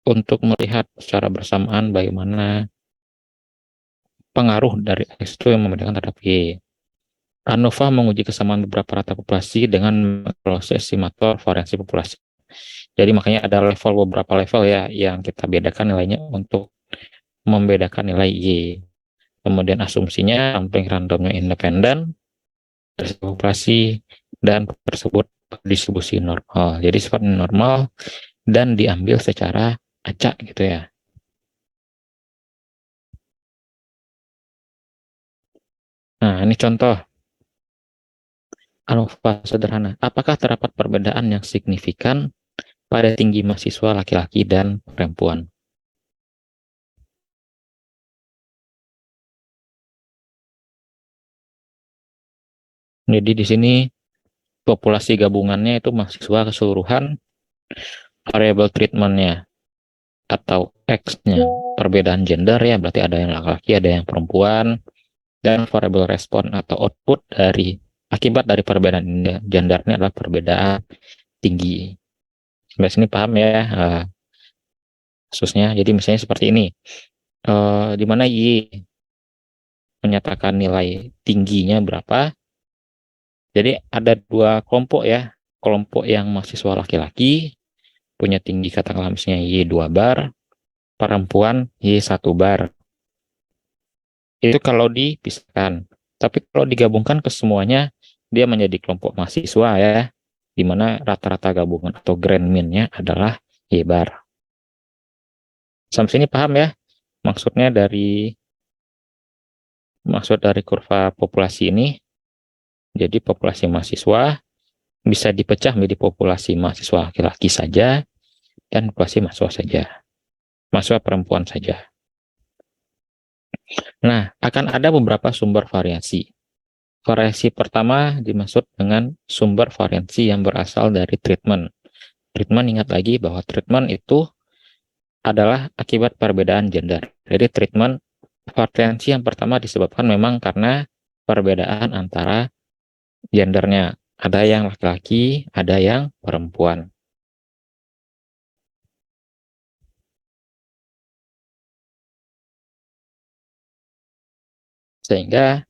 untuk melihat secara bersamaan bagaimana pengaruh dari X itu yang membedakan terhadap Y. ANOVA menguji kesamaan beberapa rata populasi dengan proses estimator variasi populasi. Jadi makanya ada beberapa level ya yang kita bedakan nilainya untuk membedakan nilai Y. Kemudian asumsinya sampling randomnya independen, populasi, dan tersebut distribusi normal. Jadi sifatnya normal dan diambil secara acak gitu ya. Nah, ini contoh ANOVA sederhana. Apakah terdapat perbedaan yang signifikan pada tinggi mahasiswa laki-laki dan perempuan? Jadi di sini populasi gabungannya itu mahasiswa keseluruhan, variable treatmentnya atau X-nya perbedaan gender ya, berarti ada yang laki-laki, ada yang perempuan, dan variable respon atau output dari akibat dari perbedaan gendernya adalah perbedaan tinggi. Sampai sini paham ya khususnya. Jadi misalnya seperti ini, di mana Y menyatakan nilai tingginya berapa. Jadi ada dua kelompok ya, kelompok yang mahasiswa laki-laki punya tinggi katakanlah misalnya Y 2 bar, perempuan Y 1 bar. Itu kalau dipisahkan. Tapi kalau digabungkan ke semuanya, dia menjadi kelompok mahasiswa ya, di mana rata-rata gabungan atau grand mean-nya adalah Y bar. Sampai sini paham ya? Maksud dari kurva populasi ini. Jadi populasi mahasiswa bisa dipecah menjadi populasi mahasiswa laki-laki saja dan populasi mahasiswa saja. Mahasiswa perempuan saja. Nah, akan ada beberapa sumber variasi. Variasi pertama dimaksud dengan sumber variasi yang berasal dari treatment. Treatment, ingat lagi bahwa treatment itu adalah akibat perbedaan gender. Jadi treatment variasi yang pertama disebabkan memang karena perbedaan antara gendernya. Ada yang laki-laki, ada yang perempuan. Sehingga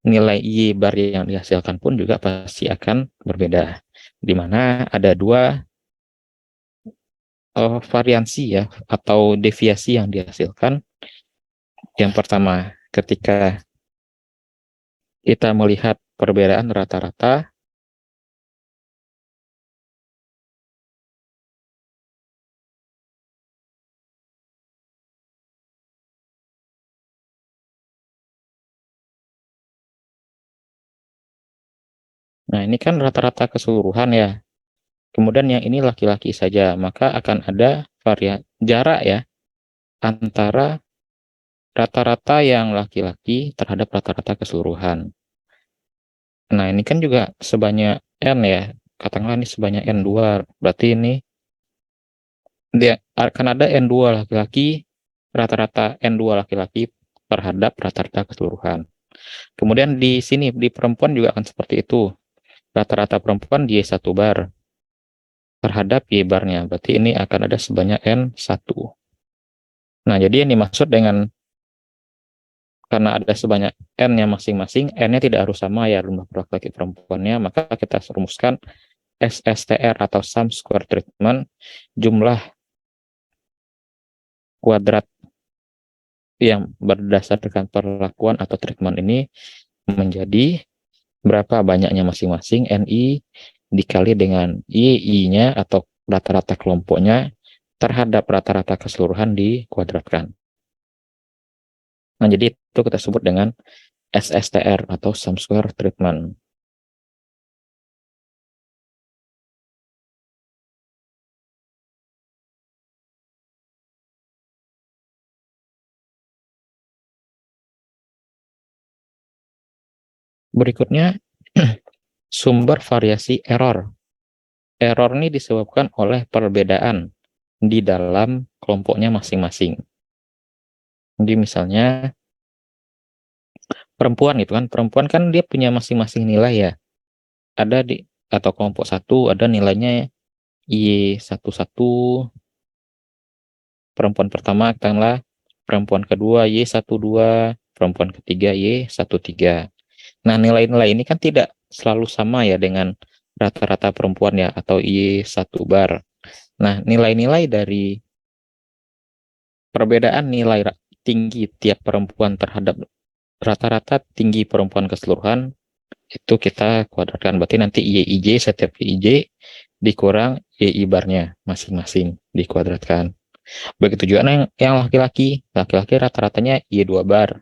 nilai Y bar yang dihasilkan pun juga pasti akan berbeda. Di mana ada dua variansi ya atau deviasi yang dihasilkan. Yang pertama, ketika kita melihat perbedaan rata-rata, nah ini kan rata-rata keseluruhan ya. Kemudian yang ini laki-laki saja, maka akan ada jarak ya antara rata-rata yang laki-laki terhadap rata-rata keseluruhan. Nah, ini kan juga sebanyak N ya. Katakanlah ini sebanyak N2. Berarti ini dia akan ada N2 laki-laki, rata-rata N2 laki-laki terhadap rata-rata keseluruhan. Kemudian di sini, di perempuan juga akan seperti itu. Rata-rata perempuan di Y1 bar terhadap Y barnya. Berarti ini akan ada sebanyak N1. Nah, jadi yang dimaksud dengan karena ada sebanyak N-nya masing-masing, N-nya tidak harus sama ya jumlah laki-laki perempuannya, maka kita rumuskan SSTR atau sum square treatment, jumlah kuadrat yang berdasarkan perlakuan atau treatment ini menjadi berapa banyaknya masing-masing NI dikali dengan YI-nya atau rata-rata kelompoknya terhadap rata-rata keseluruhan dikuadratkan. Nah, jadi itu kita sebut dengan SSTR atau sum square treatment. Berikutnya, sumber variasi error. Error ini disebabkan oleh perbedaan di dalam kelompoknya masing-masing. Jadi misalnya perempuan itu kan, perempuan kan dia punya masing-masing nilai ya. Ada di atau kelompok satu ada nilainya Y11, perempuan pertama katakanlah perempuan kedua Y12, perempuan ketiga Y13. Nah, nilai-nilai ini kan tidak selalu sama ya dengan rata-rata perempuan ya, atau Y1 bar. Nah, nilai-nilai dari perbedaan nilai tinggi tiap perempuan terhadap rata-rata tinggi perempuan keseluruhan itu kita kuadratkan. Berarti nanti YIJ, setiap YIJ dikurang YI barnya masing-masing dikuadratkan. Begitu juga yang laki-laki. Laki-laki rata-ratanya Y2 bar.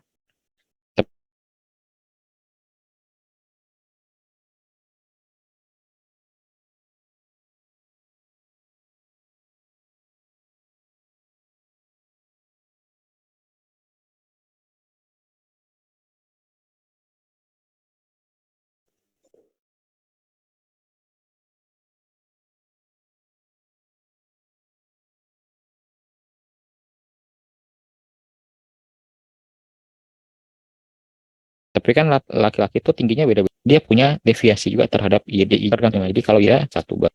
Tapi kan laki-laki itu tingginya beda-beda. Dia punya deviasi juga terhadap YDI tergantung. Jadi kalau ya 1 bar.